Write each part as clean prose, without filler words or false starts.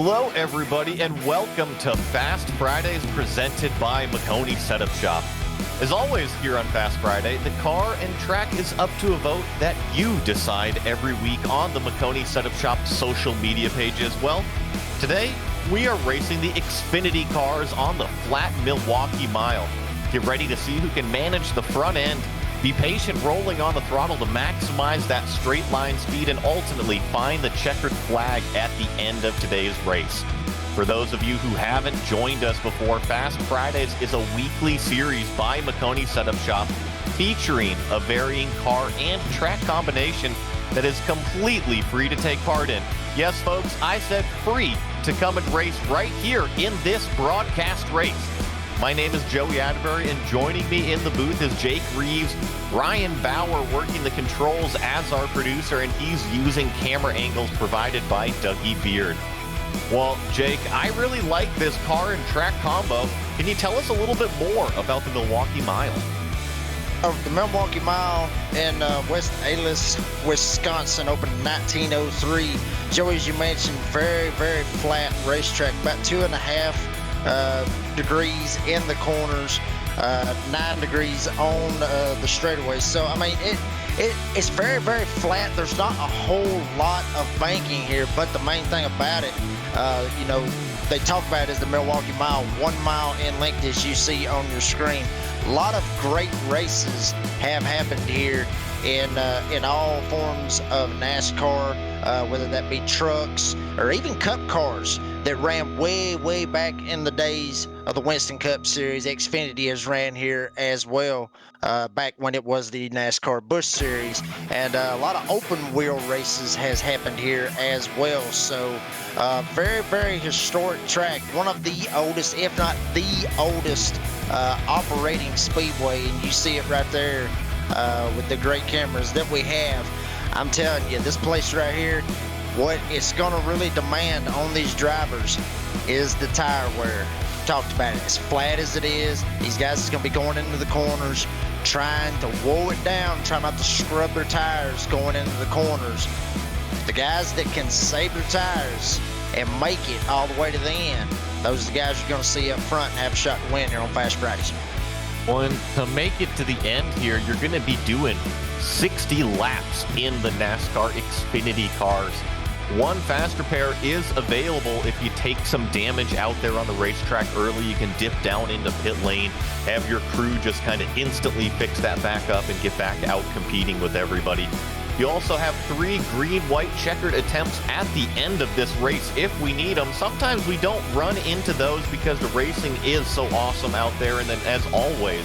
Hello, everybody, and welcome to Fast Fridays presented by Maconi Setup Shop. As always, here on Fast Friday, the car and track is up to a vote that you decide every week on the Maconi Setup Shop social media pages. Well, today we are racing the Xfinity cars on the flat Milwaukee Mile. Get ready to see who can manage the front end, be patient rolling on the throttle to maximize that straight line speed, and ultimately find the checkered flag at the end of today's race. For those of you who haven't joined us before, Fast Fridays is a weekly series by Maconi Setup Shop featuring a varying car and track combination that is completely free to take part in. Yes, folks, I said free to come and race right here in this broadcast race. My name is Joey Atterbury, and joining me in the booth is Jake Reeves, Ryan Bauer working the controls as our producer, and he's using camera angles provided by Dougie Beard. Well, Jake, I really like this car and track combo. Can you tell us a little bit more about the Milwaukee Mile? The Milwaukee Mile in West Allis, Wisconsin, opened in 1903. Joey, as you mentioned, very, very flat racetrack, about 2.5 degrees in the corners, 9 degrees on the straightaways. So I mean, it's very, very flat. There's not a whole lot of banking here, but the main thing about it, you know, they talk about it as the Milwaukee Mile, 1 mile in length, as you see on your screen. A lot of great races have happened here in all forms of NASCAR, whether that be trucks or even cup cars that ran way back in the days of the Winston Cup Series. Xfinity has ran here as well, back when it was the NASCAR Busch Series, and a lot of open wheel races has happened here as well. So very, very historic track, one of the oldest, if not the oldest, operating speedway, and you see it right there with the great cameras that we have. I'm telling you, this place right here, what it's going to really demand on these drivers is the tire wear. Talked about it. As flat as it is, these guys are going to be going into the corners, trying to woe it down, try not to scrub their tires going into the corners. The guys that can save their tires and make it all the way to the end, those are the guys you're going to see up front and have a shot to win here on Fast Fridays. Well, and to make it to the end here, you're going to be doing 60 laps in the NASCAR Xfinity cars. One fast repair is available if you take some damage out there on the racetrack early. You can dip down into pit lane, have your crew just kind of instantly fix that back up and get back out competing with everybody. You also have 3 green-white checkered attempts at the end of this race if we need them. Sometimes we don't run into those because the racing is so awesome out there. And then, as always,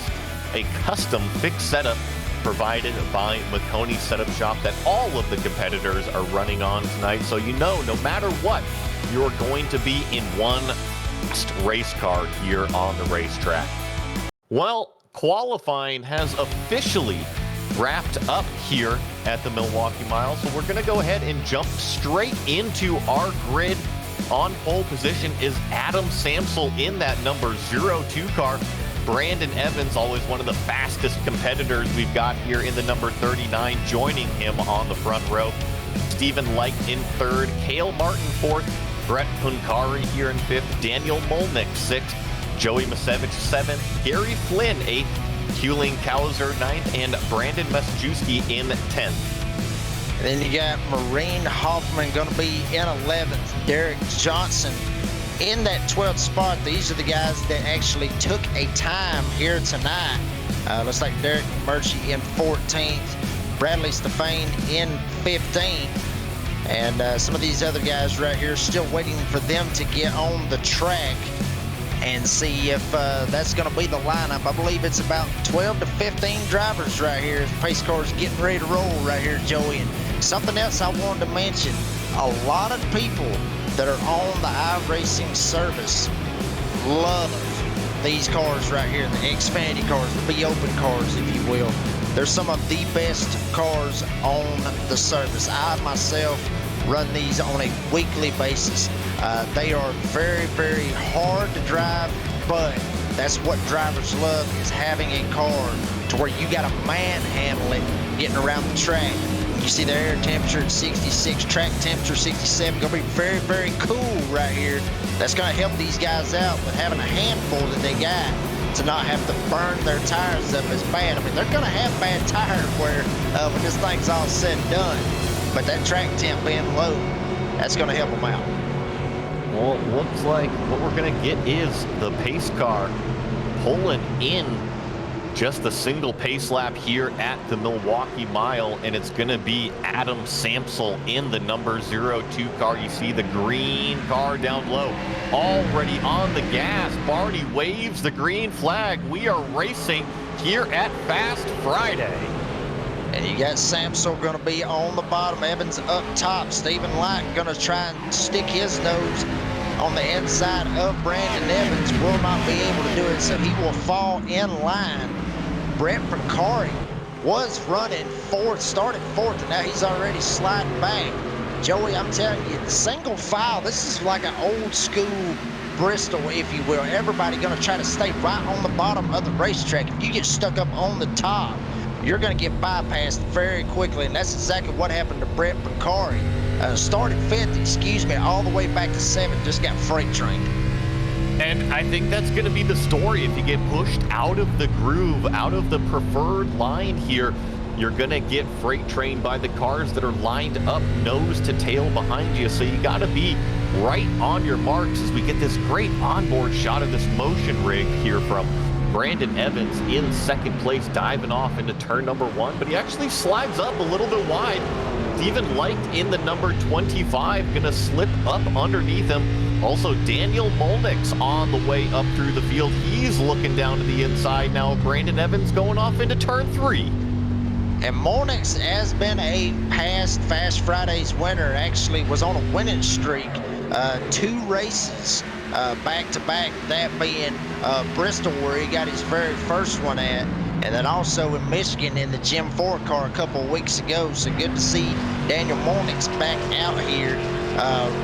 a custom fixed setup provided by Maconi Setup Shop that all of the competitors are running on tonight. So you know, no matter what, you're going to be in one fast race car here on the racetrack. Well, qualifying has officially wrapped up here at the Milwaukee Mile, so we're going to go ahead and jump straight into our grid. On pole position is Adam Samsel in that number 02 car. Brandon Evans, always one of the fastest competitors we've got here, in the number 39, joining him on the front row. Stephen Light in third, Cale Martin fourth, Brett Puncari here in fifth, Daniel Molnick sixth, Joey Masevich seventh, Gary Flynn eighth, Hewling Kauser ninth, and Brandon Masajewski in 10th. And then you got Marine Hoffman going to be in 11th. Derek Johnson in that 12th spot. These are the guys that actually took a time here tonight. Looks like Derek Murchie in 14th. Bradley Stefan in 15th. And some of these other guys right here still waiting for them to get on the track and see if that's going to be the lineup. I believe it's about 12 to 15 drivers right here. The pace car's getting ready to roll right here, Joey. And something else I wanted to mention, a lot of people that are on the iRacing service love these cars right here, the Xfinity cars, the Be Open cars, if you will. They're some of the best cars on the service. I myself run these on a weekly basis. They are very, very hard to drive, but that's what drivers love, is having a car to where you got to manhandle it getting around the track. You see the air temperature at 66, track temperature 67. Gonna be very, very cool right here. That's gonna help these guys out with having a handful that they got to not have to burn their tires up as bad. I mean, they're gonna have bad tire wear when this thing's all said and done. But that track temp being low, that's gonna help them out. Well, it looks like what we're going to get is the pace car pulling in just a single pace lap here at the Milwaukee Mile, and it's going to be Adam Samsel in the number 02 car. You see the green car down low, already on the gas. Barney waves the green flag. We are racing here at Fast Friday. And you got Samsel going to be on the bottom, Evans up top. Stephen Light going to try and stick his nose on the inside of Brandon Evans. Will not be able to do it, so he will fall in line. Brett Picari was running fourth, started fourth, and now he's already sliding back. Joey, I'm telling you, the single file, this is like an old school Bristol, if you will. Everybody going to try to stay right on the bottom of the racetrack. If you get stuck up on the top, you're going to get bypassed very quickly, and that's exactly what happened to Brett Picari. Started fifth, all the way back to seventh, just got freight trained. And I think that's going to be the story. If you get pushed out of the groove, out of the preferred line here, you're going to get freight trained by the cars that are lined up nose to tail behind you. So you got to be right on your marks as we get this great onboard shot of this motion rig here from Brandon Evans in second place, diving off into turn number one, but he actually slides up a little bit wide. Stephen Light in the number 25, gonna slip up underneath him. Also, Daniel Molnick's on the way up through the field. He's looking down to the inside now. Brandon Evans going off into turn three. And Molnick's has been a past Fast Fridays winner, actually was on a winning streak. 2 races back to back, that being Bristol, where he got his very first one at, and then also in Michigan in the Jim Ford car a couple of weeks ago. So good to see Daniel Molnick's back out here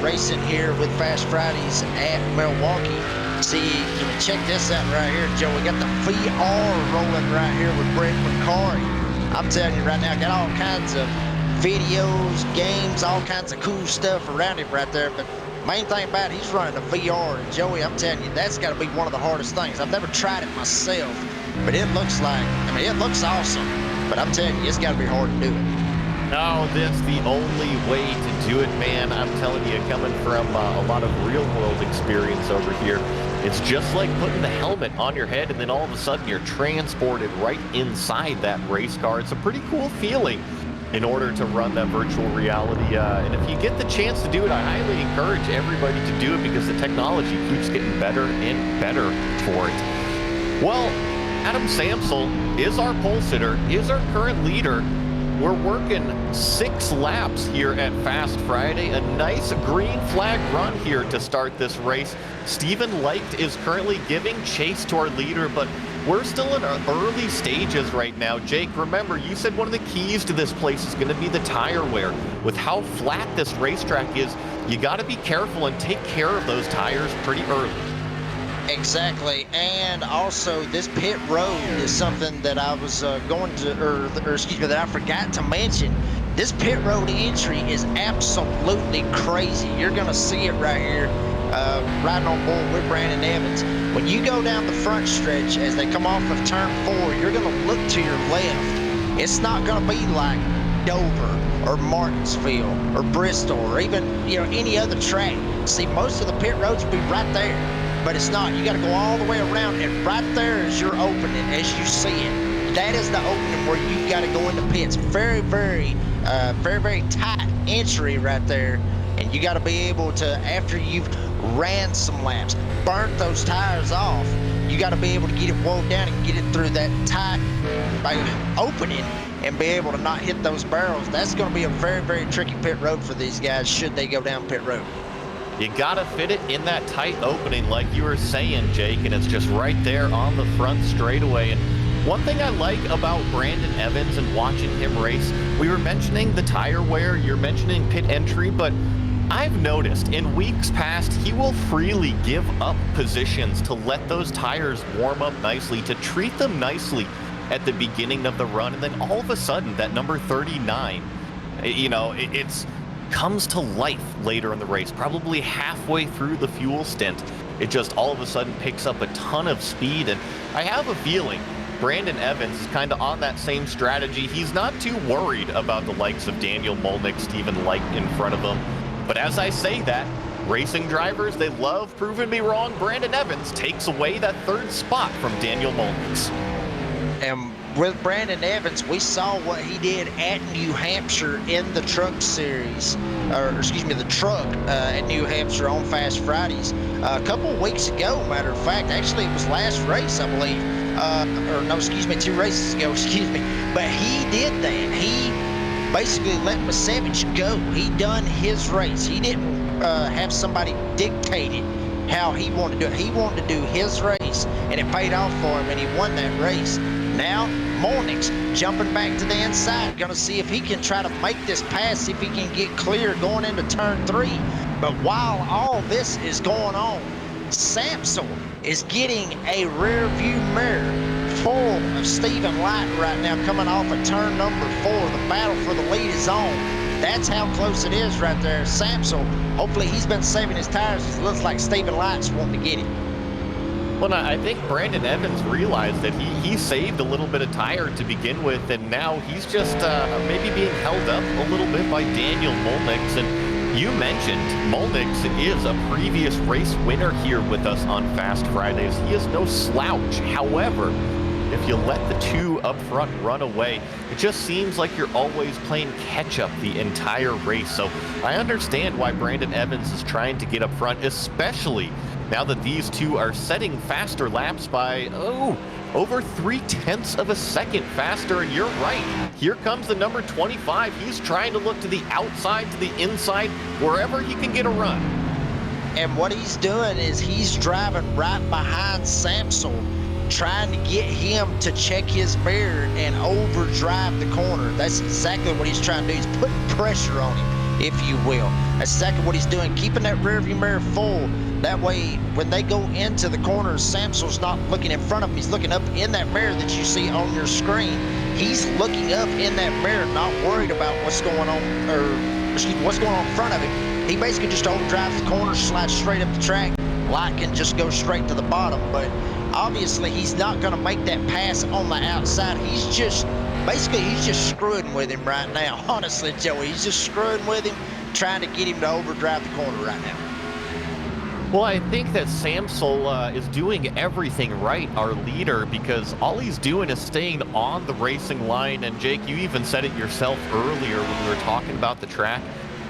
racing here with Fast Fridays at Milwaukee. See, check this out right here, Joe. We got the VR rolling right here with Brett Macari. I'm telling you right now, got all kinds of videos, games, all kinds of cool stuff around him right there. But main thing about it, he's running a VR. And Joey, I'm telling you, that's got to be one of the hardest things. I've never tried it myself, but it looks like, I mean, it looks awesome. But I'm telling you, it's got to be hard to do it. No, that's the only way to do it, man. I'm telling you, coming from a lot of real-world experience over here, it's just like putting the helmet on your head and then all of a sudden you're transported right inside that race car. It's a pretty cool feeling in order to run that virtual reality. And if you get the chance to do it, I highly encourage everybody to do it because the technology keeps getting better and better for it. Well, Adam Samsel is our pole sitter, is our current leader. We're working 6 laps here at Fast Friday. A nice green flag run here to start this race. Stephen Light is currently giving chase to our leader, but we're still in our early stages right now. Jake, remember, you said one of the keys to this place is going to be the tire wear. With how flat this racetrack is, you got to be careful and take care of those tires pretty early. Exactly, and also this pit road is something that I was that I forgot to mention. This pit road entry is absolutely crazy. You're gonna see it right here, riding on board with Brandon Evans. When you go down the front stretch as they come off of turn 4, you're gonna look to your left. It's not gonna be like Dover or Martinsville or Bristol or even any other track. See, most of the pit roads will be right there. But it's not. You got to go all the way around, and right there is your opening as you see it. That is the opening where you got to go into pits. Very, very tight entry right there, and you got to be able to, after you've ran some laps, burnt those tires off, you got to be able to get it wove down and get it through that tight opening and be able to not hit those barrels. That's going to be a very, very tricky pit road for these guys should they go down pit road. You gotta fit it in that tight opening like you were saying, Jake, and it's just right there on the front straightaway. And one thing I like about Brandon Evans and watching him race, we were mentioning the tire wear, you're mentioning pit entry, but I've noticed in weeks past, he will freely give up positions to let those tires warm up nicely, to treat them nicely at the beginning of the run, and then all of a sudden, that number 39, You know, it's comes to life later in the race, probably halfway through the fuel stint. It just all of a sudden picks up a ton of speed, and I have a feeling Brandon Evans is kind of on that same strategy. He's not too worried about the likes of Daniel Molnick, Stephen Light in front of him. But as I say that, racing drivers, they love proving me wrong. Brandon Evans takes away that third spot from Daniel Molnick. And with Brandon Evans, we saw what he did at New Hampshire in the truck series, or excuse me, the truck at New Hampshire on Fast Fridays a couple of weeks ago. Matter of fact, actually it was last race, I believe, or no, excuse me, 2 races ago, excuse me. But he did that. He basically let Savage go. He done his race. He didn't have somebody dictate it how he wanted to do it. He wanted to do his race, and it paid off for him, and he won that race. Now, Molnick's jumping back to the inside, going to see if he can try to make this pass, see if he can get clear going into turn 3. But while all this is going on, Samsel is getting a rear view mirror full of Stephen Light right now coming off of turn number 4. The battle for the lead is on. That's how close it is right there. Samsel, hopefully he's been saving his tires. It looks like Stephen Light's wanting to get him. Well, I think Brandon Evans realized that he saved a little bit of tire to begin with, and now he's just maybe being held up a little bit by Daniel Molnick. And you mentioned Molnick is a previous race winner here with us on Fast Fridays. He is no slouch. However, if you let the two up front run away, it just seems like you're always playing catch-up the entire race. So I understand why Brandon Evans is trying to get up front, especially now that these two are setting faster laps by, over 0.3 of a second faster. And you're right, here comes the number 25. He's trying to look to the outside, to the inside, wherever he can get a run. And what he's doing is he's driving right behind Samsel, trying to get him to check his mirror and overdrive the corner. That's exactly what he's trying to do. He's putting pressure on him, if you will. That's exactly what he's doing, keeping that rearview mirror full. That way, when they go into the corners, Samsel's not looking in front of him. He's looking up in that mirror that you see on your screen. He's looking up in that mirror, not worried about what's going on, or excuse me, what's going on in front of him. He basically just overdrives the corner, slides straight up the track. Light can just go straight to the bottom, but obviously he's not going to make that pass on the outside. He's just screwing with him right now. Honestly, Joey, he's just screwing with him, trying to get him to overdrive the corner right now. Well, I think that Samsel is doing everything right, our leader, because all he's doing is staying on the racing line. And Jake, you even said it yourself earlier when we were talking about the track.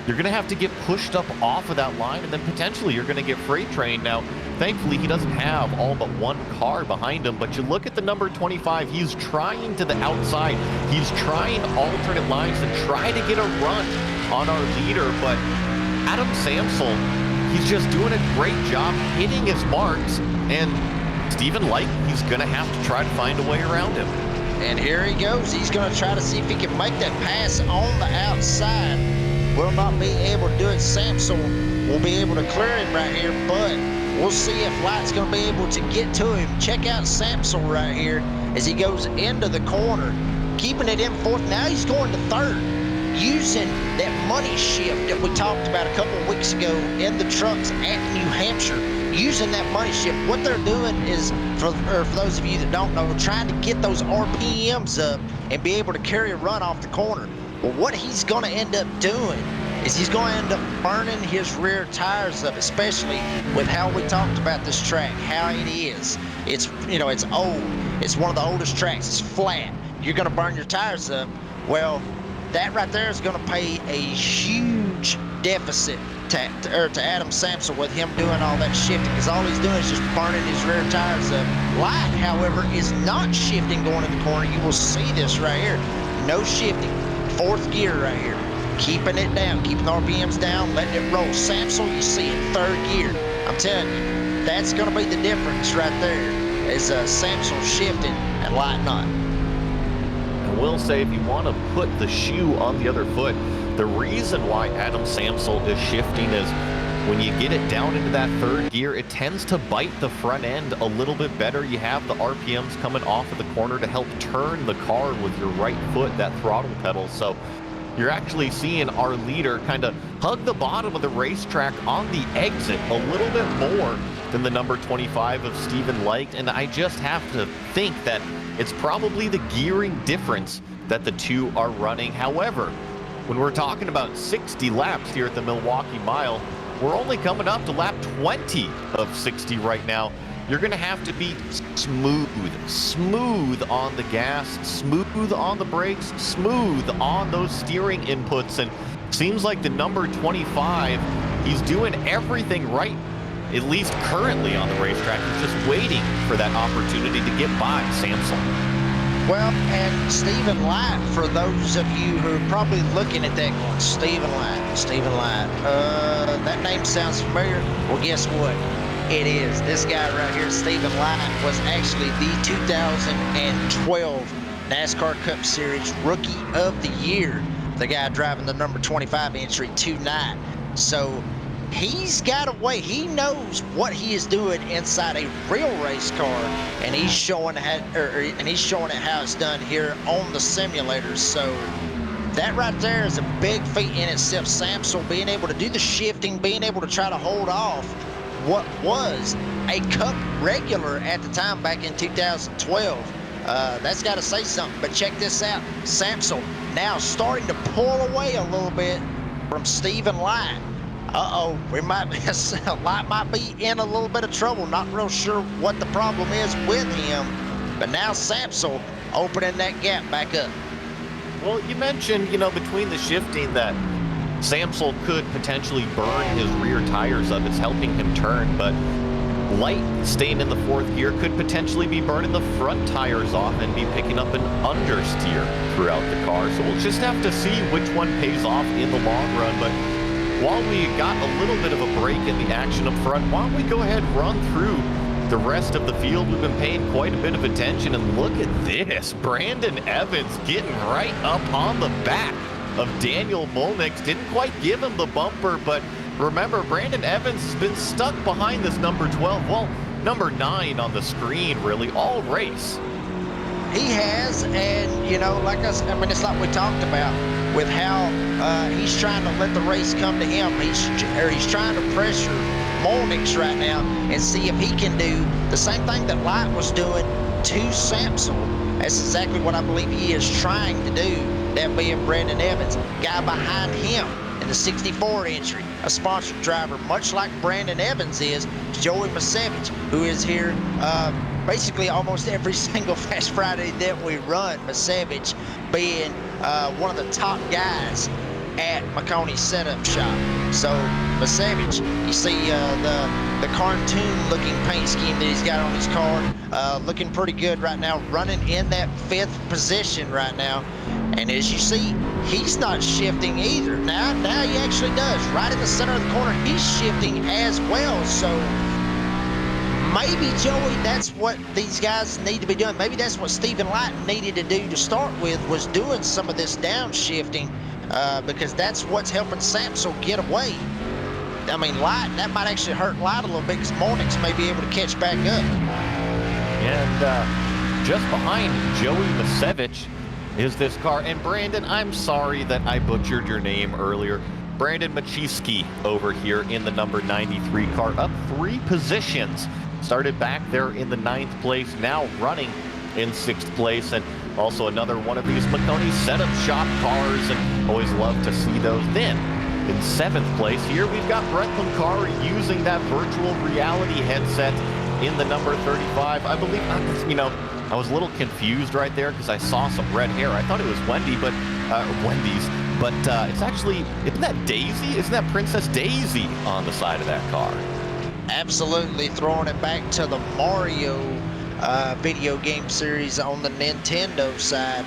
You're going to have to get pushed up off of that line, and then potentially you're going to get freight trained. Now, thankfully, he doesn't have all but one car behind him, but you look at the number 25, he's trying to the outside. He's trying alternate lines to try to get a run on our leader, but Adam Samsel, he's just doing a great job hitting his marks, and Stephen Light, he's going to have to try to find a way around him. And here he goes. He's going to try to see if he can make that pass on the outside. Will not be able to do it. Samsel will be able to clear him right here, but we'll see if Light's going to be able to get to him. Check out Samsel right here as he goes into the corner, keeping it in fourth. Now he's going to third, using that money shift that we talked about a couple of weeks ago in the trucks at New Hampshire. Using that money shift, what they're doing is, for those of you that don't know, trying to get those RPMs up and be able to carry a run off the corner. Well, what he's going to end up doing is he's going to end up burning his rear tires up, especially with how we talked about this track, how it is. It's, you know, it's old. It's one of the oldest tracks. It's flat. You're going to burn your tires up. Well, that right there is going to pay a huge deficit to Adam Samsel with him doing all that shifting, because all he's doing is just burning his rear tires up. Light, however, is not shifting going in the corner. You will see this right here. No shifting. Fourth gear right here. Keeping it down, keeping the RPMs down, letting it roll. Samsel, you see it, third gear. I'm telling you, that's going to be the difference right there, is Samsel shifting and Light not. I will say, if you want to put the shoe on the other foot, the reason why Adam Samsel is shifting is when you get it down into that third gear, it tends to bite the front end a little bit better. You have the RPMs coming off of the corner to help turn the car with your right foot, that throttle pedal. So you're actually seeing our leader kind of hug the bottom of the racetrack on the exit a little bit more than the number 25 of Stephen Light. And I just have to think that it's probably the gearing difference that the two are running. However, when we're talking about 60 laps here at the Milwaukee Mile, we're only coming up to lap 20 of 60 right now. You're going to have to be smooth on the gas, smooth on the brakes, smooth on those steering inputs. And seems like the number 25, he's doing everything right, at least currently on the racetrack. He's just waiting for that opportunity to get by Samson. Well, and Stephen Light, for those of you who are probably looking at that going, Stephen Light, that name sounds familiar. Well, guess what? It is. This guy right here, Stephen Light, was actually the 2012 NASCAR Cup Series Rookie of the Year. The guy driving the number 25 entry tonight. So he's got a way. He knows what he is doing inside a real race car, and he's showing it how it's done here on the simulators. So that right there is a big feat in itself. Samson being able to do the shifting, being able to try to hold off what was a Cup regular at the time back in 2012. That's got to say something. But check this out. Samson now starting to pull away a little bit from Stephen Light. Light might be in a little bit of trouble. Not real sure what the problem is with him. But now Samson opening that gap back up. Well, you mentioned, between the shifting that Samson could potentially burn his rear tires up. It's helping him turn, but Light staying in the fourth gear could potentially be burning the front tires off and be picking up an understeer throughout the car. So we'll just have to see which one pays off in the long run. But while we got a little bit of a break in the action up front, why don't we go ahead and run through the rest of the field? We've been paying quite a bit of attention, and look at this. Brandon Evans getting right up on the back of Daniel Molnix. Didn't quite give him the bumper, but remember, Brandon Evans has been stuck behind this number 12, well, number 9 on the screen, really, all race. He has, and, like it's like we talked about with how he's trying to let the race come to him. He's trying to pressure Molnix right now and see if he can do the same thing that Light was doing to Samson. That's exactly what I believe he is trying to do, that being Brandon Evans. Guy behind him in the 64 entry, a sponsored driver, much like Brandon Evans is, Joey Masevich, who is here basically almost every single Fast Friday that we run. Masevich being one of the top guys at Maconi Setup Shop. So Masevich, you see the cartoon-looking paint scheme that he's got on his car, looking pretty good right now, running in that 5th position right now. And as you see, he's not shifting either. Now he actually does. Right in the center of the corner, he's shifting as well. So maybe, Joey, that's what these guys need to be doing. Maybe that's what Stephen Light needed to do to start with, was doing some of this downshifting, because that's what's helping Samson get away. I mean, Light, that might actually hurt Light a little bit, because Molnix may be able to catch back up. And just behind Joey Masevich is this car. And Brandon, I'm sorry that I butchered your name earlier. Brandon Machiski over here in the number 93 car, up 3 positions. Started back there in the 9th place, now running in 6th place. And also another one of these Maconi Setup Shop cars, and always love to see those. Then in 7th place here, we've got Brett Lemcar using that virtual reality headset in the number 35. I believe, I was a little confused right there because I saw some red hair. I thought it was Wendy's, but it's actually, isn't that Daisy? Isn't that Princess Daisy on the side of that car? Absolutely, throwing it back to the Mario video game series on the Nintendo side.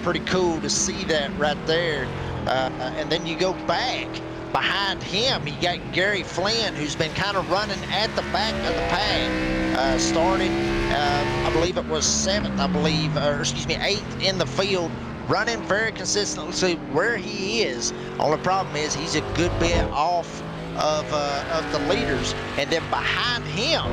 Pretty cool to see that right there. And then you go back. Behind him, you got Gary Flynn, who's been kind of running at the back of the pack. Started, I believe it was 7th, 8th in the field, running very consistently where he is. Only problem is he's a good bit off of the leaders. And then behind him,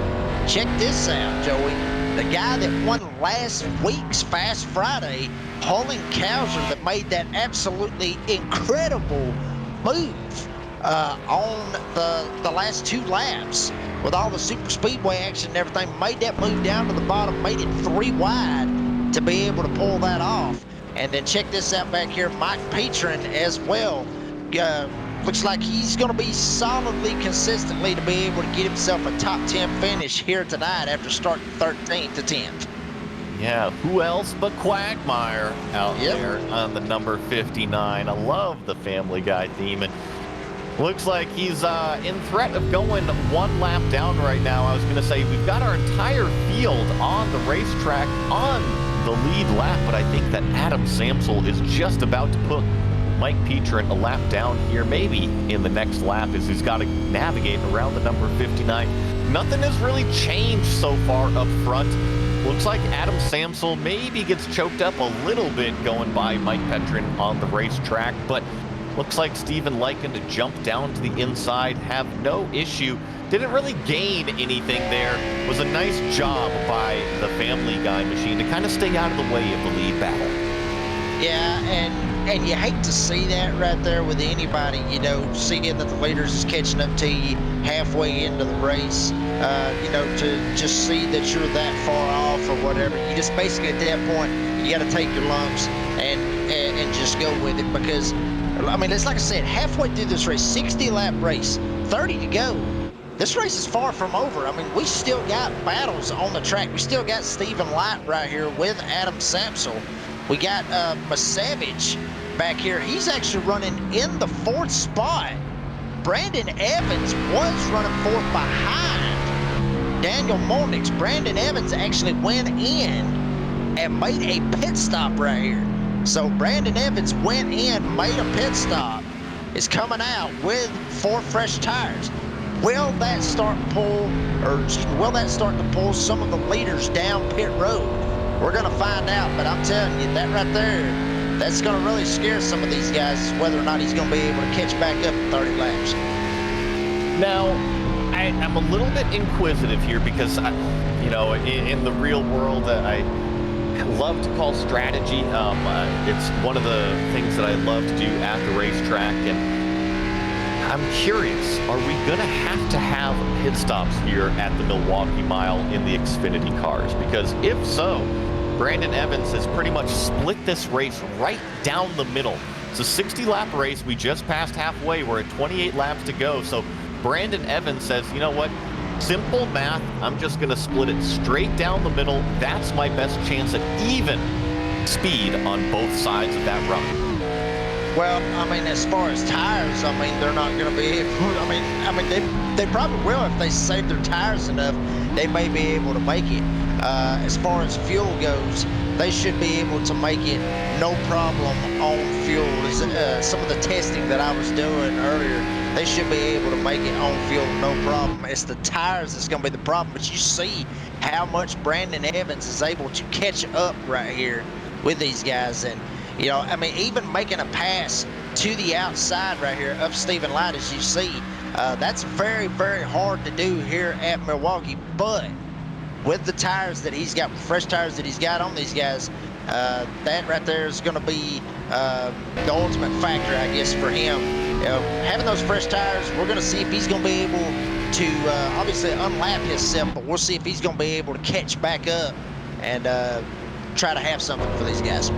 check this out, Joey. the guy that won last week's Fast Friday, Holling Cowser, that made that absolutely incredible move on the last 2 laps with all the super speedway action and everything, made that move down to the bottom, made it 3 wide to be able to pull that off. And then check this out back here, Mike Petrin as well. Looks like he's going to be solidly, consistently to be able to get himself a top 10 finish here tonight after starting 13th to 10th. Yeah, who else but Quagmire out there on the number 59. I love the Family Guy theme. And looks like he's in threat of going 1 lap down right now. I was going to say, we've got our entire field on the racetrack on the lead lap, but I think that Adam Samsel is just about to put Mike Petrin a lap down here, maybe in the next lap, as he's got to navigate around the number 59. Nothing has really changed so far up front. Looks like Adam Samsel maybe gets choked up a little bit going by Mike Petrin on the racetrack, but looks like Steven Lycan to jump down to the inside, have no issue. Didn't really gain anything there. Was a nice job by the Family Guy machine to kind of stay out of the way of the lead battle. Yeah, and you hate to see that right there with anybody, you know, seeing that the leaders is catching up to you halfway into the race, you know, to just see that you're that far off or whatever. You just basically at that point, you got to take your lumps and just go with it, because, I mean, it's like I said, halfway through this race, 60-lap race, 30 to go. This race is far from over. I mean, we still got battles on the track. We still got Steven Light right here with Adam Samsel. We got Savage back here. He's actually running in the 4th spot. Brandon Evans was running 4th behind Daniel Molnix. Brandon Evans actually went in and made a pit stop right here. So Brandon Evans went in, made a pit stop, is coming out with 4 fresh tires. Will that start to pull some of the leaders down pit road? We're going to find out, but I'm telling you, that right there, that's going to really scare some of these guys, whether or not he's going to be able to catch back up in 30 laps. Now, I'm a little bit inquisitive here because, you know, in the real world, I love to call strategy. It's one of the things that I love to do at the racetrack, and I'm curious, are we going to have pit stops here at the Milwaukee Mile in the Xfinity cars? Because if so, Brandon Evans has pretty much split this race right down the middle. It's a 60-lap race. We just passed halfway. We're at 28 laps to go. So Brandon Evans says, you know what? Simple math. I'm just going to split it straight down the middle. That's my best chance at even speed on both sides of that run. Well, I mean, as far as tires, I mean, they're not going to be able, I mean, they probably will if they save their tires enough. They may be able to make it. As far as fuel goes, they should be able to make it no problem on fuel. Some of the testing that I was doing earlier, they should be able to make it on fuel no problem. It's the tires that's going to be the problem. But you see how much Brandon Evans is able to catch up right here with these guys. And you know, I mean, even making a pass to the outside right here of Steven Light, as you see, that's very, very hard to do here at Milwaukee. But with the tires that he's got, fresh tires that he's got on these guys, that right there is going to be the ultimate factor, I guess, for him. You know, having those fresh tires, we're going to see if he's going to be able to obviously unlap himself, but we'll see if he's going to be able to catch back up and try to have something for these guys.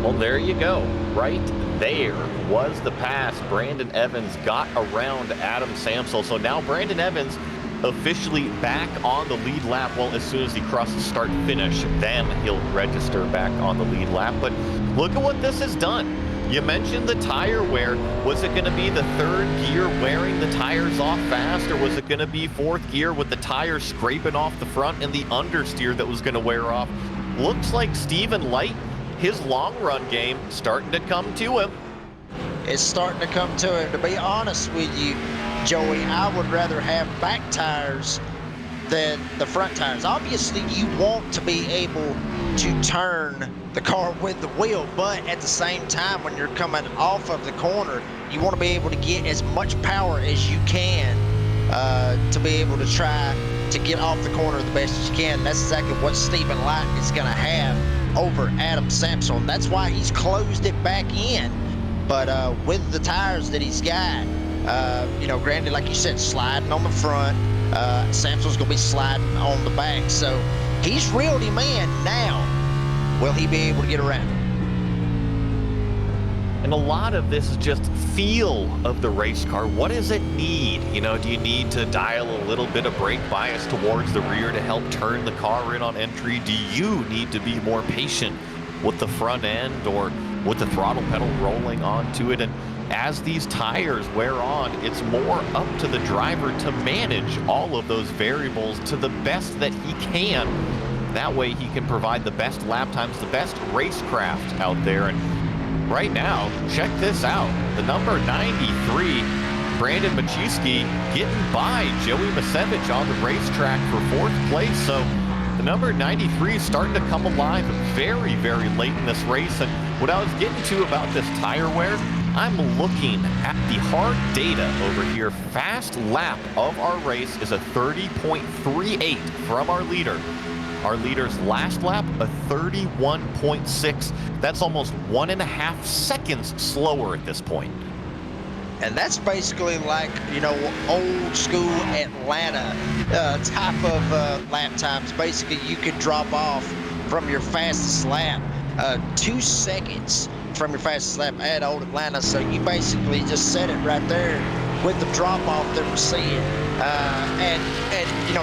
Well, there you go. Right there was the pass. Brandon Evans got around Adam Samsel. So now Brandon Evans officially back on the lead lap. Well, as soon as he crosses start finish, then he'll register back on the lead lap. But look at what this has done. You mentioned the tire wear. Was it going to be the 3rd gear wearing the tires off fast, or was it going to be 4th gear with the tires scraping off the front and the understeer that was going to wear off? Looks like Steven Light, his long run game starting to come to him. It's starting to come to him. To be honest with you, Joey, I would rather have back tires than the front tires. Obviously, you want to be able to turn the car with the wheel, but at the same time, when you're coming off of the corner, you want to be able to get as much power as you can to be able to try to get off the corner the best as you can. That's exactly what Stephen Light is going to have over Adam Sampson. That's why he's closed it back in. But with the tires that he's got, granted, like you said, sliding on the front, Sampson's going to be sliding on the back. So he's reeled him in. Now, will he be able to get around? And a lot of this is just feel of the race car. What does it need? Do you need to dial a little bit of brake bias towards the rear to help turn the car in on entry? Do you need to be more patient with the front end or with the throttle pedal rolling onto it? And as these tires wear on, it's more up to the driver to manage all of those variables to the best that he can. That way he can provide the best lap times, the best racecraft out there. And right now, check this out. The number 93, Brandon Maconi, getting by Joey Masevich on the racetrack for 4th place. So the number 93 is starting to come alive very, very late in this race. And what I was getting to about this tire wear, I'm looking at the hard data over here. Fast lap of our race is a 30.38 from our leader. Our leader's last lap, a 31.6. That's almost 1.5 seconds slower at this point. And that's basically like, old school Atlanta type of lap times. Basically, you could drop off from your fastest lap 2 seconds from your fastest lap at old Atlanta. So you basically just set it right there with the drop off that we're seeing. And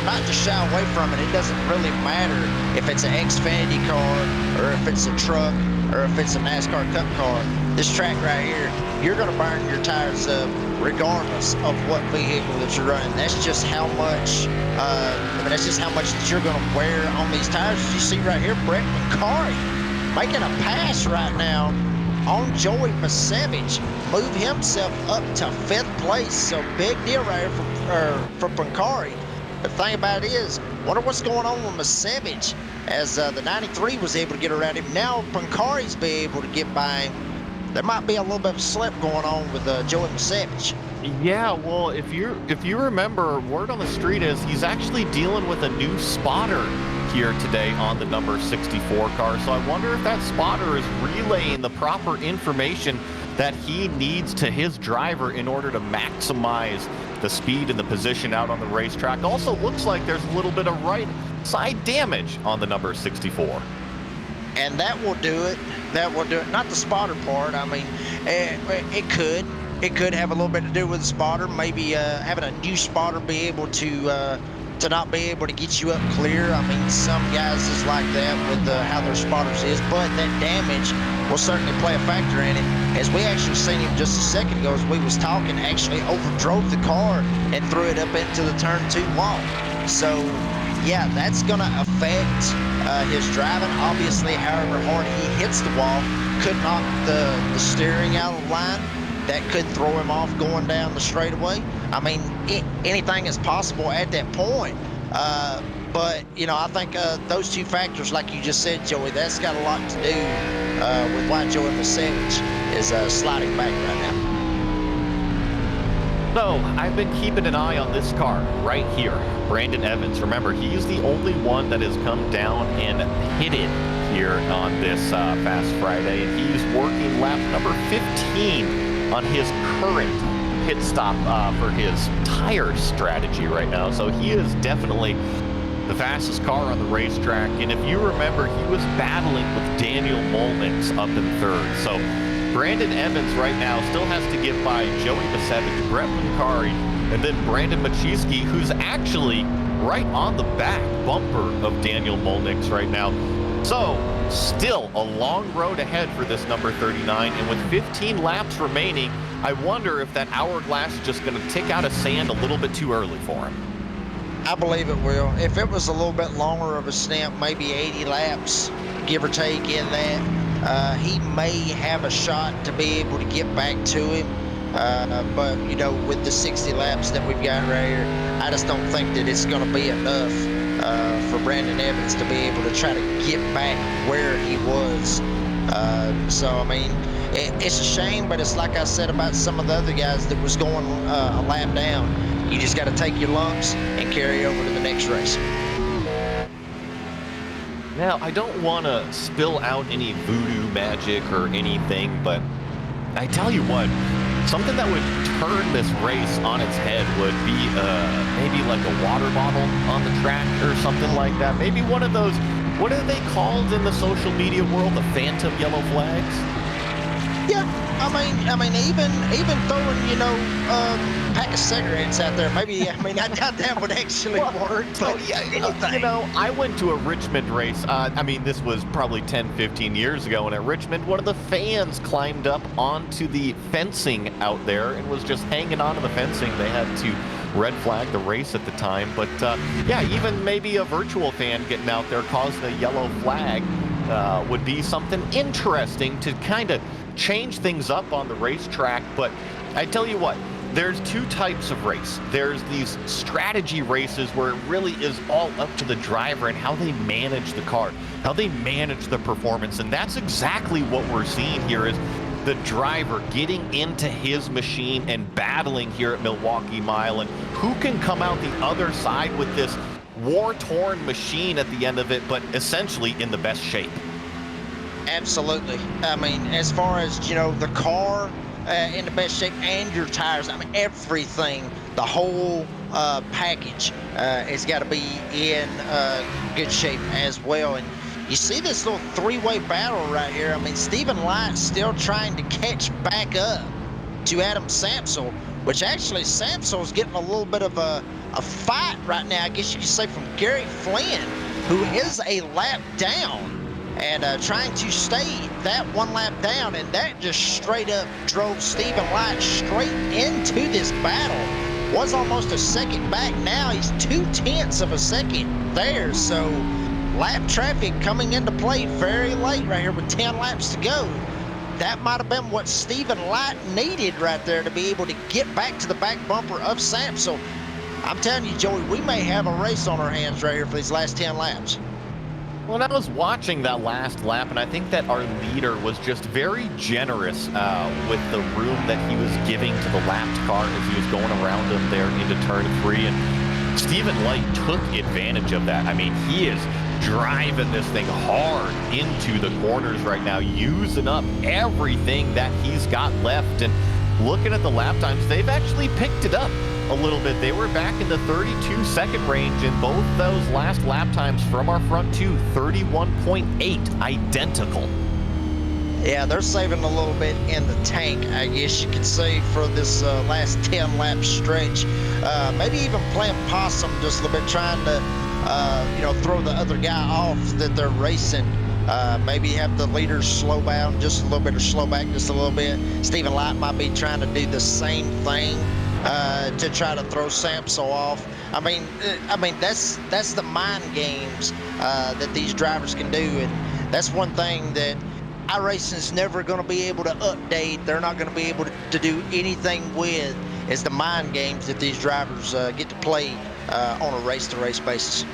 not to shy away from it. It doesn't really matter if it's an Xfinity car or if it's a truck or if it's a NASCAR Cup car. This track right here, you're going to burn your tires up regardless of what vehicle that you're running. That's just how much. That's just how much that you're going to wear on these tires. As you see right here, Brett Maconi making a pass right now on Joey Masevich, move himself up to 5th place. So big deal right here for Maconi. The thing about it is, wonder what's going on with Masevich, as the 93 was able to get around him. Now Maconi's be able to get by him. There might be a little bit of a slip going on with Joey Masevich. Yeah, well, if you remember, word on the street is he's actually dealing with a new spotter here today on the number 64 car. So I wonder if that spotter is relaying the proper information that he needs to his driver in order to maximize the speed and the position out on the racetrack. Also looks like there's a little bit of right side damage on the number 64. And that will do it. That will do it. Not the spotter part. I mean, it could. It could have a little bit to do with the spotter. Maybe having a new spotter be able to not be able to get you up clear. I mean, some guys is like that with how their spotters is, but that damage will certainly play a factor in it. As we actually seen him just a second ago, as we was talking, actually overdrove the car and threw it up into the turn 2 wall. So yeah, that's gonna affect his driving. Obviously, however hard he hits the wall, could knock the steering out of line. That could throw him off going down the straightaway. I mean, anything is possible at that point. But, I think those two factors, like you just said, Joey, that's got a lot to do with why Joey Masevich is sliding back right now. So, I've been keeping an eye on this car right here. Brandon Evans. Remember, he's the only one that has come down and hit it here on this Fast Friday. And he's working lap number 15 on his current pit stop for his tire strategy right now. So he is definitely the fastest car on the racetrack. And if you remember, he was battling with Daniel Molnix up in 3rd. So Brandon Evans right now still has to get by Joey Masevich, Brett Maconi, and then Brandon Maconi, who's actually right on the back bumper of Daniel Molnix right now. So still a long road ahead for this number 39, and with 15 laps remaining, I wonder if that hourglass is just going to tick out of sand a little bit too early for him. I believe it will. If it was a little bit longer of a stint, maybe 80 laps, give or take in that, he may have a shot to be able to get back to him. But, with the 60 laps that we've got right here, I just don't think that it's going to be enough for Brandon Evans to be able to try to get back where he was. So, I mean, it's a shame, but it's like I said about some of the other guys that was going a lap down. You just got to take your lumps and carry over to the next race. Now, I don't want to spill out any voodoo magic or anything, but I tell you what, something that would turn this race on its head would be maybe like a water bottle on the track or something like that. Maybe one of those, what are they called in the social media world? The phantom yellow flags? Yeah, I mean, even throwing, you know, pack of cigarettes out there. Maybe, I mean, I doubt that would actually work. So, But yeah, anything. you know, I went to a Richmond race. I mean, this was probably 10, 15 years ago. And at Richmond, one of the fans climbed up onto the fencing out there and was just hanging onto the fencing. They had to red flag the race at the time. But, yeah, even maybe a virtual fan getting out there causing a yellow flag would be something interesting to kind of change things up on the racetrack. But I tell you what, there's two types of race. There's these strategy races where it really is all up to the driver and how they manage the car, how they manage the performance. And that's exactly what we're seeing here, is the driver getting into his machine and battling here at Milwaukee Mile, and who can come out the other side with this war-torn machine at the end of it, but essentially in the best shape. Absolutely. I mean, as far as, you know, the car in the best shape and your tires, I mean, everything, the whole package has got to be in good shape as well. And you see this little three-way battle right here. I mean, Stephen Light still trying to catch back up to Adam Samsel, which actually Samsel's getting a little bit of a fight right now, I guess you could say, from Gary Flynn, who is a lap down, and trying to stay that one lap down, and that just straight up drove Stephen Light straight into this battle. Was almost a second back. Now he's 0.2 of a second there. So lap traffic coming into play very late right here with 10 laps to go. That might have been what Stephen Light needed right there to be able to get back to the back bumper of Samsel. I'm telling you, Joey, we may have a race on our hands right here for these last 10 laps. Well, I was watching that last lap, and I think that our leader was just very generous with the room that he was giving to the lapped car as he was going around him there into turn 3. And Stephen Light took advantage of that. I mean, he is driving this thing hard into the corners right now, using up everything that he's got left. And looking at the lap times, they've actually picked it up a little bit. They were back in the 32-second range in both those last lap times from our front two, 31.8, identical. Yeah, they're saving a little bit in the tank, I guess you could say, for this last 10 lap stretch. Maybe even playing possum just a little bit, trying to you know, throw the other guy off that they're racing. Maybe have the leaders slow down just a little bit, or slow back just a little bit. Stephen Light might be trying to do the same thing to try to throw Samsel off. I mean that's the mind games that these drivers can do, and that's one thing that iRacing's never going to be able to update. They're not going to be able to do anything with, is the mind games that these drivers get to play on a race-to-race basis.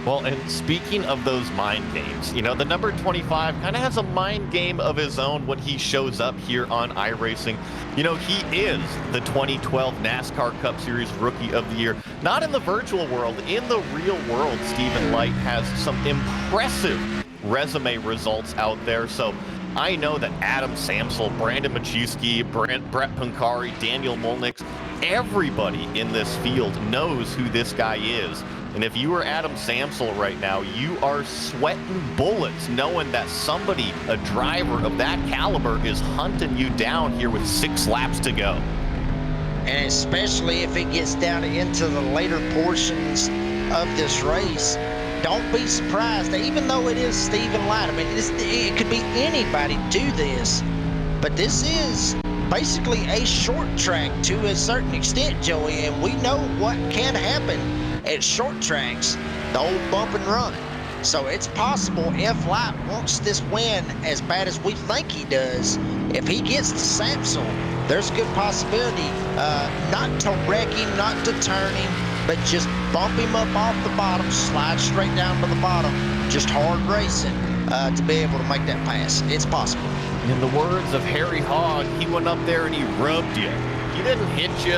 Well, and speaking of those mind games, you know, the number 25 kind of has a mind game of his own when he shows up here on iRacing. You know, he is the 2012 NASCAR Cup Series Rookie of the Year. Not in the virtual world, in the real world, Stephen Light has some impressive resume results out there. So I know that Adam Samsel, Brandon Maciejewski, Brett Pancari, Daniel Molnix, everybody in this field knows who this guy is. And if you are Adam Samsel right now, you are sweating bullets knowing that somebody, a driver of that caliber, is hunting you down here with 6 laps to go. And especially if it gets down into the later portions of this race, don't be surprised, even though it is Stephen Light. I mean, it could be anybody do this, but this is basically a short track to a certain extent, Joey, and we know what can happen at short tracks, the old bump and run. So it's possible, if Light wants this win as bad as we think he does, if he gets to Samsel, there's a good possibility not to wreck him, not to turn him, but just bump him up off the bottom, slide straight down to the bottom, just hard racing to be able to make that pass. It's possible. In the words of Harry Hogg, he went up there and he rubbed you. He didn't hit you.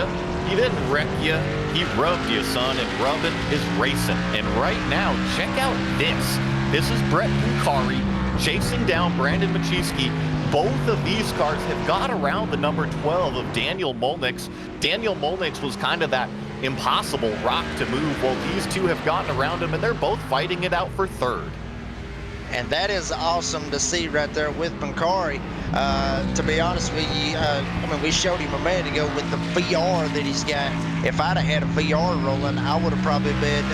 He didn't wreck you. He rubbed you, son, and rubbing is racing. And right now, check out this. This is Brett Pucari chasing down Brandon Machiski. Both of these cars have got around the number 12 of Daniel Molnix. Daniel Molnix was kind of that impossible rock to move. Well, these two have gotten around him, and they're both fighting it out for third. And that is awesome to see right there with Macari. To be honest with you, I mean, we showed him a minute ago with the VR that he's got. If I'd have had a VR rolling, I would have probably been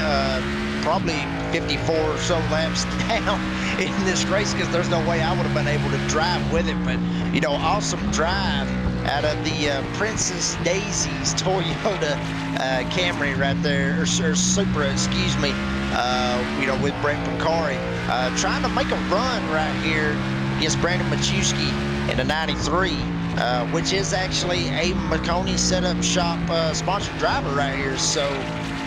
probably 54 or so laps down in this race, because there's no way I would have been able to drive with it. But, you know, awesome drive out of the Princess Daisy's Toyota Camry right there, or Supra, excuse me, you know, with Brett Pucari. Trying to make a run right here against Brandon Machiski in a 93, which is actually a Maconi Setup Shop sponsored driver right here. So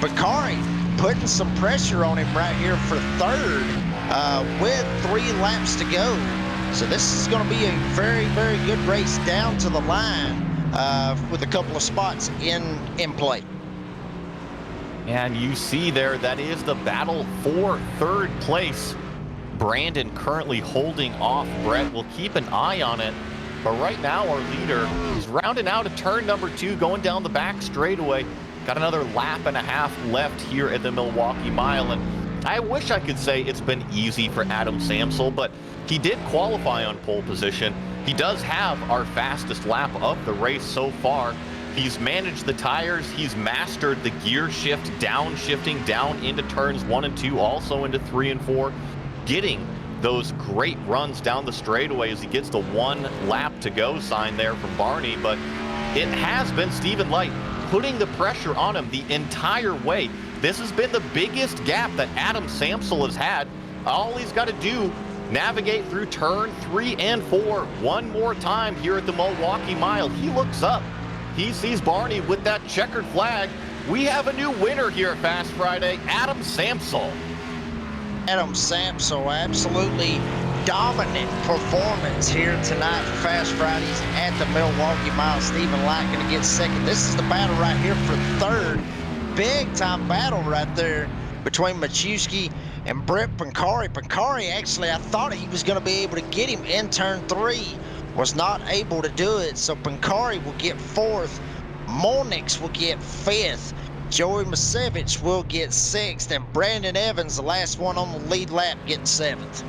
Pucari putting some pressure on him right here for third with 3 laps to go. So this is going to be a very, very good race down to the line with a couple of spots in play. And you see there, that is the battle for third place. Brandon currently holding off Brett. We'll keep an eye on it. But right now, our leader is rounding out of turn number 2, going down the back straightaway. Got another lap and a half left here at the Milwaukee Mile. And I wish I could say it's been easy for Adam Samsel, but he did qualify on pole position. He does have our fastest lap of the race so far. He's managed the tires. He's mastered the gear shift, downshifting down into turns 1 and 2, also into 3 and 4, getting those great runs down the straightaway as he gets the 1 lap to go sign there from Barney. But it has been Stephen Light putting the pressure on him the entire way. This has been the biggest gap that Adam Samsel has had. All he's got to do, navigate through turn 3 and 4 one more time here at the Milwaukee Mile. He looks up. He sees Barney with that checkered flag. We have a new winner here at Fast Friday, Adam Samsel. Adam Samsel, absolutely dominant performance here tonight for Fast Fridays at the Milwaukee Mile. Stephen Light going to get second. This is the battle right here for third. Big time battle right there between Machiski and Brett Pucari. Pucari, actually, I thought he was going to be able to get him in turn 3. Was not able to do it. So Pucari will get 4th. Molnix will get 5th. Joey Masevich will get 6th, and Brandon Evans, the last one on the lead lap, getting 7th.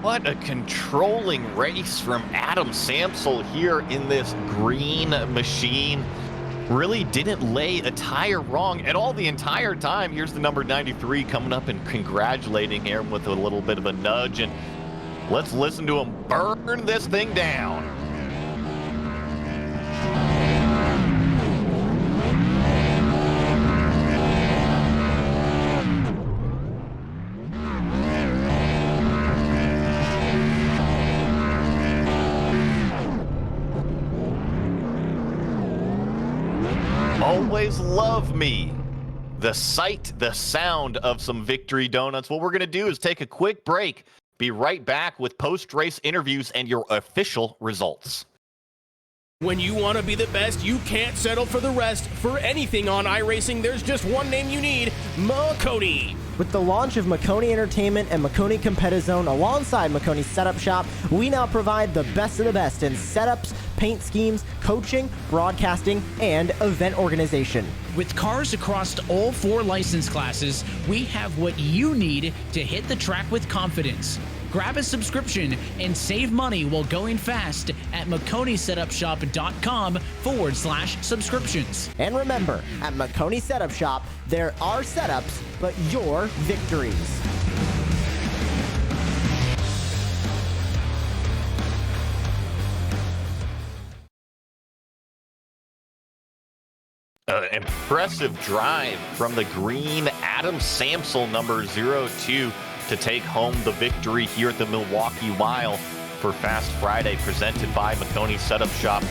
What a controlling race from Adam Samsel here in this green machine. Really didn't lay a tire wrong at all the entire time. Here's the number 93 coming up and congratulating him with a little bit of a nudge. And let's listen to him burn this thing down. Always love me the sight, the sound of some victory donuts. What we're going to do is take a quick break. Be right back with post-race interviews and your official results. When you want to be the best, you can't settle for the rest. For anything on iRacing, there's just one name you need: Maconi. With the launch of Maconi Entertainment and Maconi Competizone alongside Maconi Setup Shop, we now provide the best of the best in setups, paint schemes, coaching, broadcasting, and event organization. With cars across all 4 license classes, we have what you need to hit the track with confidence. Grab a subscription and save money while going fast at MaconiSetupShop.com/subscriptions. And remember, at Maconi Setup Shop, there are setups, but your victories. Impressive drive from the green Adam Samsel, number 02, to take home the victory here at the Milwaukee Mile for Fast Friday, presented by Maconi Setup Shop.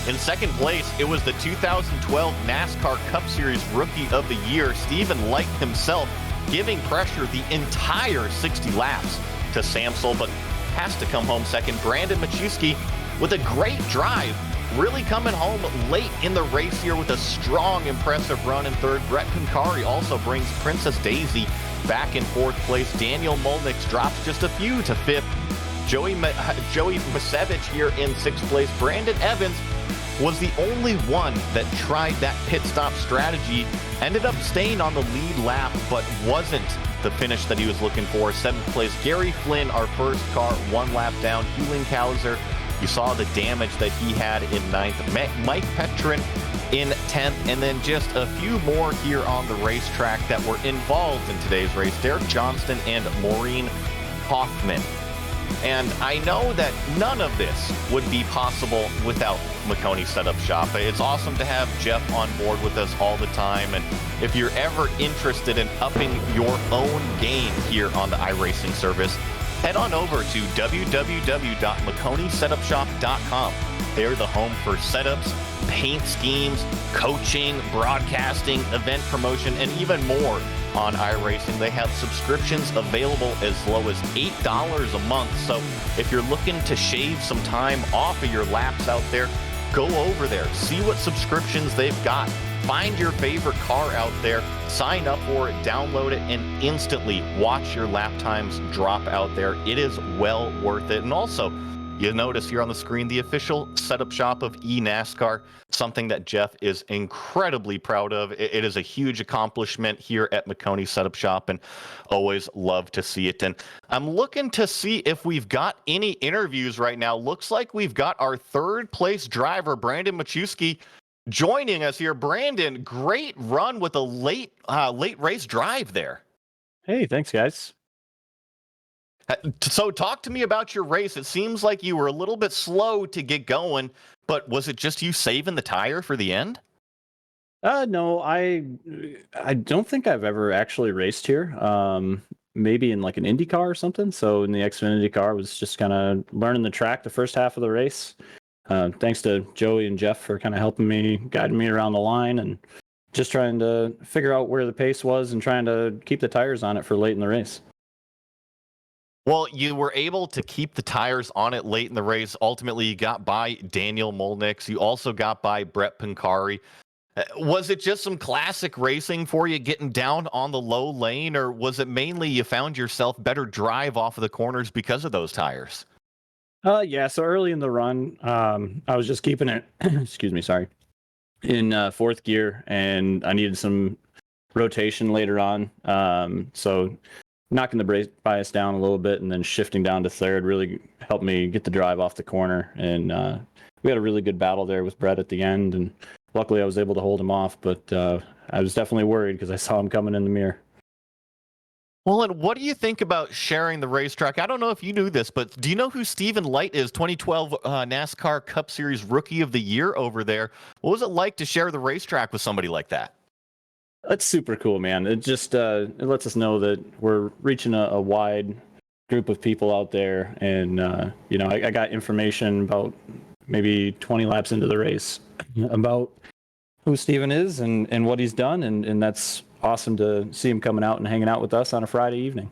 In second place, it was the 2012 NASCAR Cup Series Rookie of the Year, Stephen Light himself, giving pressure the entire 60 laps to Samsel, but has to come home second. Brandon Machiski with a great drive really coming home late in the race here with a strong, impressive run in third. Brett Pincari also brings Princess Daisy back in fourth place. Daniel Molnix drops just a few to fifth. Joey Masevich here in sixth place. Brandon Evans was the only one that tried that pit stop strategy, ended up staying on the lead lap, but wasn't the finish that he was looking for. Seventh place, Gary Flynn, our first car, one lap down. Hewling-Kauser, you saw the damage that he had in ninth. Mike Petrin in 10th, and then just a few more here on the racetrack that were involved in today's race. Derek Johnston and Maureen Hoffman. And I know that none of this would be possible without Maconi Setup Shop. It's awesome to have Jeff on board with us all the time. And if you're ever interested in upping your own game here on the iRacing service, head on over to www.MaconiSetupShop.com. They're the home for setups, paint schemes, coaching, broadcasting, event promotion, and even more on iRacing. They have subscriptions available as low as $8 a month. So if you're looking to shave some time off of your laps out there, go over there, see what subscriptions they've got. Find your favorite car out there, sign up for it, download it, and instantly watch your lap times drop out there. It is well worth it. And also, you notice here on the screen, the official setup shop of eNASCAR, something that Jeff is incredibly proud of. It is a huge accomplishment here at Maconi Setup Shop, and always love to see it. And I'm looking to see if we've got any interviews right now. Looks like we've got our third place driver, Brandon Machewski, joining us here. Brandon, great run with a late race drive there. Hey, thanks, guys. So talk to me about your race. It seems like you were a little bit slow to get going, but was it just you saving the tire for the end? No, I don't think I've ever actually raced here. Maybe in like an Indy car or something. So in the Xfinity car, I was just kind of learning the track the first half of the race. Thanks to Joey and Jeff for kind of helping me, guiding me around the line, and just trying to figure out where the pace was and trying to keep the tires on it for late in the race. Well, you were able to keep the tires on it late in the race. Ultimately, you got by Daniel Molnix. You also got by Brett Pincari. Was it just some classic racing for you, getting down on the low lane, or was it mainly you found yourself better drive off of the corners because of those tires? Yeah, so early in the run, I was just keeping it, excuse me, sorry, in fourth gear, and I needed some rotation later on. So knocking the brake bias down a little bit and then shifting down to third really helped me get the drive off the corner. And we had a really good battle there with Brett at the end, and luckily I was able to hold him off, but I was definitely worried because I saw him coming in the mirror. Well, and what do you think about sharing the racetrack? I don't know if you knew this, but do you know who Stephen Light is, 2012 NASCAR Cup Series Rookie of the Year over there? What was it like to share the racetrack with somebody like that? That's super cool, man. It just it lets us know that we're reaching a wide group of people out there. And, you know, I got information about maybe 20 laps into the race about who Steven is and what he's done. And that's awesome to see him coming out and hanging out with us on a Friday evening.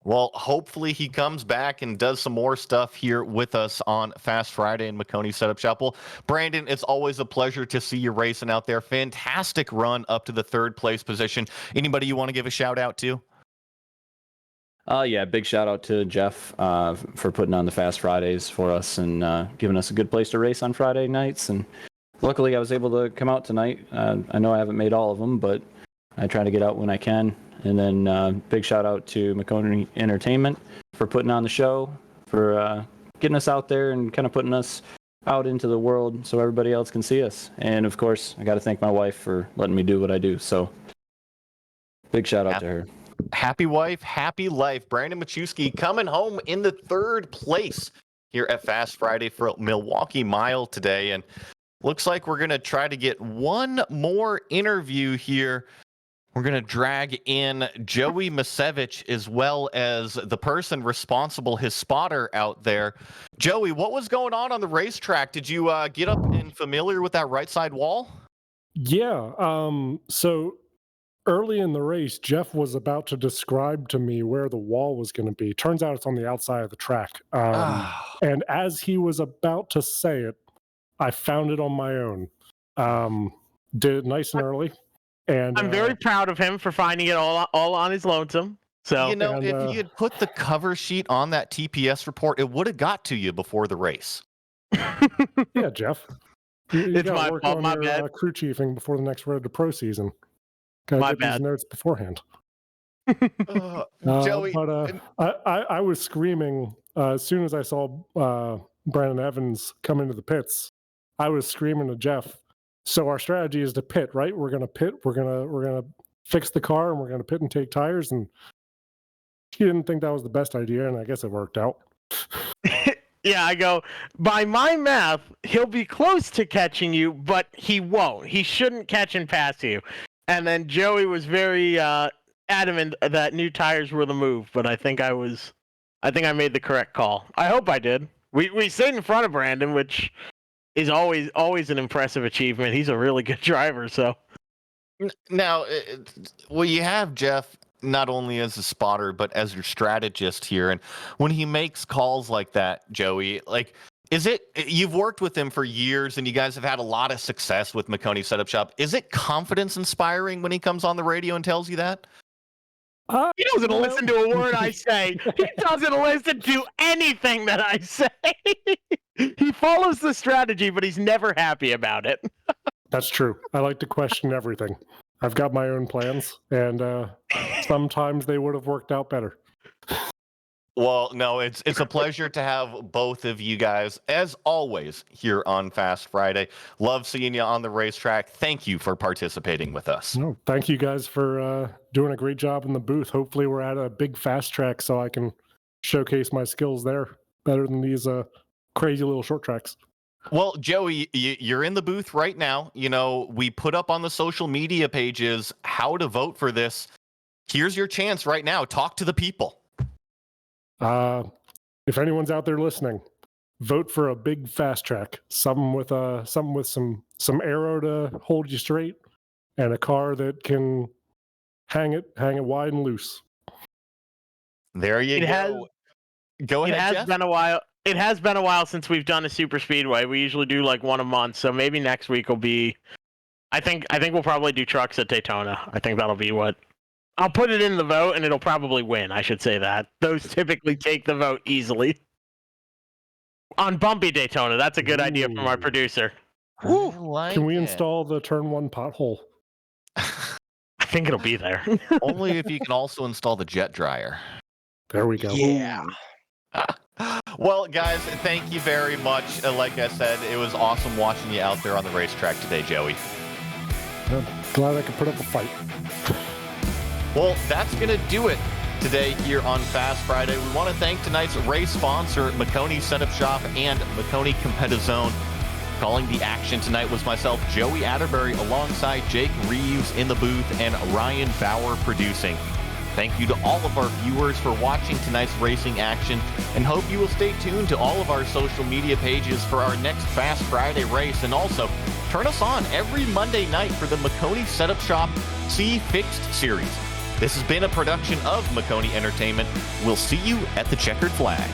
Well, hopefully he comes back and does some more stuff here with us on Fast Friday in Maconi Setup Shop. Well, Brandon, it's always a pleasure to see you racing out there. Fantastic run up to the third place position. Anybody you want to give a shout out to? Yeah, big shout out to Jeff for putting on the Fast Fridays for us and giving us a good place to race on Friday nights. And luckily I was able to come out tonight. I know I haven't made all of them, but I try to get out when I can. And then big shout out to Maconi Entertainment for putting on the show, for getting us out there and kind of putting us out into the world so everybody else can see us. And of course, I got to thank my wife for letting me do what I do. So big shout out to her. Happy wife, happy life. Brandon Machewski coming home in the third place here at Fast Friday for Milwaukee Mile today. And looks like we're going to try to get one more interview here. We're going to drag in Joey Masevich as well as the person responsible, his spotter out there. Joey, what was going on the racetrack? Did you get up and familiar with that right side wall? Yeah. So early in the race, Jeff was about to describe to me where the wall was going to be. Turns out it's on the outside of the track. And as he was about to say it, I found it on my own. Did it nice and early. And I'm very proud of him for finding it all on his lonesome. So If you had put the cover sheet on that TPS report, it would have got to you before the race. yeah, Jeff. You It's gotta my work fault, on my your bad. crew chiefing before the next Road to Pro season. Gotta My get these bad. notes beforehand. Joey, I was screaming as soon as I saw Brandon Evans come into the pits. I was screaming to Jeff. So our strategy is to pit, right? We're gonna pit. We're gonna fix the car, and we're gonna pit and take tires. And he didn't think that was the best idea, and I guess it worked out. Yeah, I go, by my math, he'll be close to catching you, but he won't. He shouldn't catch and pass you. And then Joey was very adamant that new tires were the move, but I think I made the correct call. I hope I did. We stayed in front of Brandon, which is always an impressive achievement. He's a really good driver, so. Now, you have Jeff not only as a spotter, but as your strategist here. And when he makes calls like that, Joey, you've worked with him for years and you guys have had a lot of success with Maconi Setup Shop. Is it confidence inspiring when he comes on the radio and tells you that? He doesn't listen to a word I say. He doesn't listen to anything that I say. He follows the strategy, but he's never happy about it. That's true. I like to question everything. I've got my own plans, and sometimes they would have worked out better. Well, no, it's a pleasure to have both of you guys, as always, here on Fast Friday. Love seeing you on the racetrack. Thank you for participating with us. No, thank you guys for doing a great job in the booth. Hopefully we're at a big fast track so I can showcase my skills there better than these crazy little short tracks. Well, Joey, you're in the booth right now. We put up on the social media pages how to vote for this. Here's your chance right now. Talk to the people. If anyone's out there listening, vote for a big fast track. Something with some aero to hold you straight, and a car that can hang it wide and loose. There you go. Go ahead, Jeff. It has been a while since we've done a super speedway. We usually do like one a month, so maybe next week will be. I think we'll probably do trucks at Daytona. I think that'll be what. I'll put it in the vote, and it'll probably win. I should say that. Those typically take the vote easily. On bumpy Daytona, that's a good idea from our producer. Can we install the turn 1 pothole? I think it'll be there. Only if you can also install the jet dryer. There we go. Yeah. Well, guys, thank you very much. Like I said, it was awesome watching you out there on the racetrack today, Joey. I'm glad I could put up a fight. Well, that's going to do it today here on Fast Friday. We want to thank tonight's race sponsor, Maconi Setup Shop and Maconi Competitive Zone. Calling the action tonight was myself, Joey Atterbury, alongside Jake Reeves in the booth and Ryan Bauer producing. Thank you to all of our viewers for watching tonight's racing action, and hope you will stay tuned to all of our social media pages for our next Fast Friday race. And also, turn us on every Monday night for the Maconi Setup Shop See Fixed series. This has been a production of Maconi Entertainment. We'll see you at the checkered flag.